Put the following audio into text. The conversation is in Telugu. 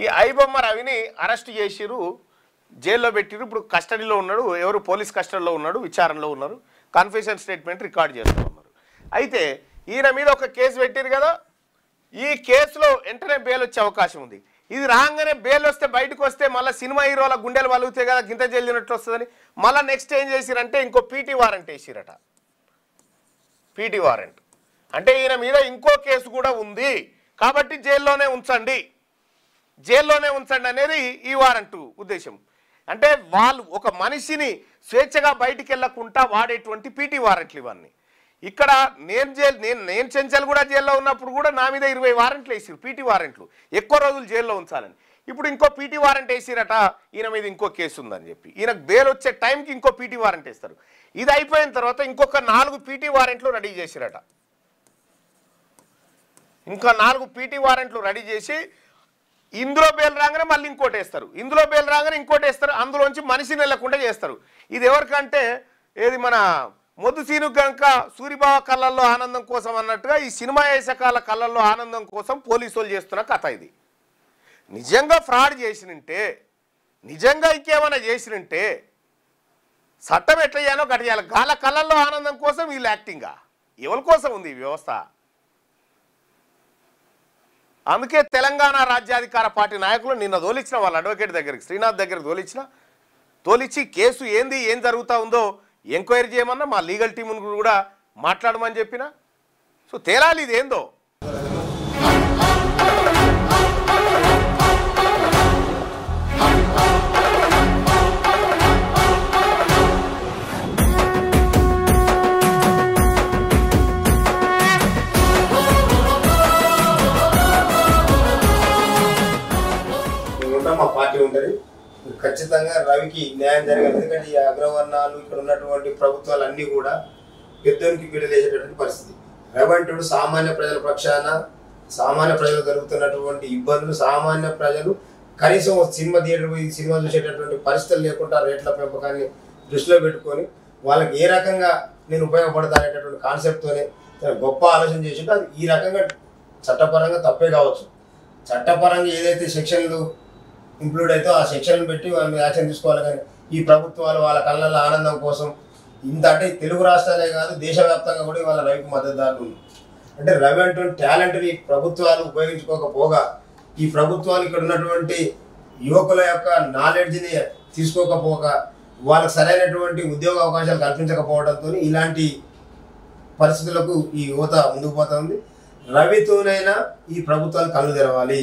ఈ ఐబొమ్మ రవిని అరెస్ట్ చేసిరు, జైల్లో పెట్టిరు. ఇప్పుడు కస్టడీలో ఉన్నాడు, ఎవరు పోలీస్ కస్టడీలో ఉన్నాడు, విచారణలో ఉన్నారు. కన్ఫెషన్ స్టేట్మెంట్ రికార్డ్ చేస్తూ ఉన్నారు. అయితే ఈయన మీద ఒక కేసు పెట్టిరు కదా, ఈ కేసులో వెంటనే బెయిల్ వచ్చే అవకాశం ఉంది. ఇది రాగానే బెయిల్ వస్తే బయటకు వస్తే మళ్ళీ సినిమా హీరోల గుండెలు వలుగుతాయి కదా, గింత జల్లినట్లు వస్తుందని మళ్ళీ నెక్స్ట్ ఏం చేసిరంటే ఇంకో పీటీ వారెంట్ వేసిరట. పీటీ వారెంట్ అంటే ఈయన మీద ఇంకో కేసు కూడా ఉంది కాబట్టి జైల్లోనే ఉంచండి అనేది ఈ వారెంట్ ఉద్దేశం. అంటే వాళ్ళు ఒక మనిషిని స్వేచ్ఛగా బయటికి వెళ్ళకుండా వాడేటువంటి పీటీ వారెంట్లు ఇవన్నీ. ఇక్కడ నేను చెంచల్ కూడా జైల్లో ఉన్నప్పుడు కూడా నా మీద 20 వారెంట్లు వేసిరు, పీటీ వారెంట్లు, ఎక్కువ రోజులు జైల్లో ఉంచాలని. ఇప్పుడు ఇంకో పీటీ వారెంట్ వేసిరట, ఈయన మీద ఇంకో కేసు ఉందని చెప్పి. ఈయనకు బెయిల్ వచ్చే టైంకి ఇంకో పీటీ వారెంట్ వేస్తారు. ఇది అయిపోయిన తర్వాత ఇంకొక 4 పీటీ వారెంట్లు రెడీ చేసిరట. ఇంకా 4 పీటీ వారెంట్లు రెడీ చేసి ఇందులో బెయిల్ రాగానే మళ్ళీ ఇంకోటి వేస్తారు, ఇందులో బెయిల్ రాగానే ఇంకోటి వేస్తారు, అందులోంచి మనిషిని వెళ్ళకుండా చేస్తారు. ఇది ఎవరికంటే ఏది మన మొద్దు సీను కనుక సూరిబావ కళ్ళల్లో ఆనందం కోసం అన్నట్టుగా ఈ సినిమా వేసకాల కళ్ళల్లో ఆనందం కోసం పోలీసు వాళ్ళు చేస్తున్న కథ ఇది. నిజంగా ఫ్రాడ్ చేసినంటే, నిజంగా ఇంకేమైనా చేసినంటే చట్టం ఎట్లా చేయాలో గట్ట చేయాలి. గాల కళ్ళల్లో ఆనందం కోసం వీళ్ళు యాక్టింగా ఎవరి కోసం ఉంది ఈ వ్యవస్థ? అందుకే తెలంగాణ రాజ్యాధికార పార్టీ నాయకులు నిన్న తోలిచ్చిన వాళ్ళ అడ్వకేట్ దగ్గరికి, శ్రీనాథ్ దగ్గరికి తోలిచ్చి కేసు ఏంది, ఏం జరుగుతూ ఉందో ఎంక్వైరీ చేయమన్నా, మా లీగల్ టీమును కూడా మాట్లాడమని చెప్పిన. సో తేలాలి ఇది ఏందో. మా పార్టీ ఉంటుంది, ఖచ్చితంగా రవికి న్యాయం జరగాలి. ఎందుకంటే ఈ అగ్రవర్ణాలు ఇక్కడ ఉన్నటువంటి ప్రభుత్వాలు అన్నీ కూడా పెద్దోనికి పీడలేసేటటువంటి పరిస్థితి. రవి అంటూ సామాన్య ప్రజల పక్షాన, సామాన్య ప్రజలు జరుగుతున్నటువంటి ఇబ్బందులు, సామాన్య ప్రజలు కనీసం సినిమా థియేటర్ పోయి సినిమా చూసేటటువంటి పరిస్థితులు లేకుండా రేట్ల పెంపకాన్ని దృష్టిలో పెట్టుకొని వాళ్ళకి ఏ రకంగా నేను ఉపయోగపడతా అనేటటువంటి కాన్సెప్ట్తోనే గొప్ప ఆలోచన చేసిందో అది ఈ రకంగా చట్టపరంగా తప్పే కావచ్చు. చట్టపరంగా ఏదైతే సెక్షన్లు ఇంక్లూడ్ అయితే ఆ సెక్షన్లు పెట్టి వాళ్ళు యాక్షన్ తీసుకోవాలి. కానీ ఈ ప్రభుత్వాలు వాళ్ళ కళ్ళల్లో ఆనందం కోసం ఇంత అంటే తెలుగు రాష్ట్రాలే కాదు దేశవ్యాప్తంగా కూడా వాళ్ళ రవికి మద్దతుదారులు ఉంది. అంటే రవి అటువంటి టాలెంట్ని ప్రభుత్వాలు ఉపయోగించుకోకపోగా, ఈ ప్రభుత్వాలు ఇక్కడ ఉన్నటువంటి యువకుల యొక్క నాలెడ్జ్ని తీసుకోకపోగా, వాళ్ళకి సరైనటువంటి ఉద్యోగ అవకాశాలు కల్పించకపోవడంతో ఇలాంటి పరిస్థితులకు ఈ యువత ముందుకు పోతుంది. రవితోనైనా ఈ ప్రభుత్వాలు కళ్ళు తెరవాలి.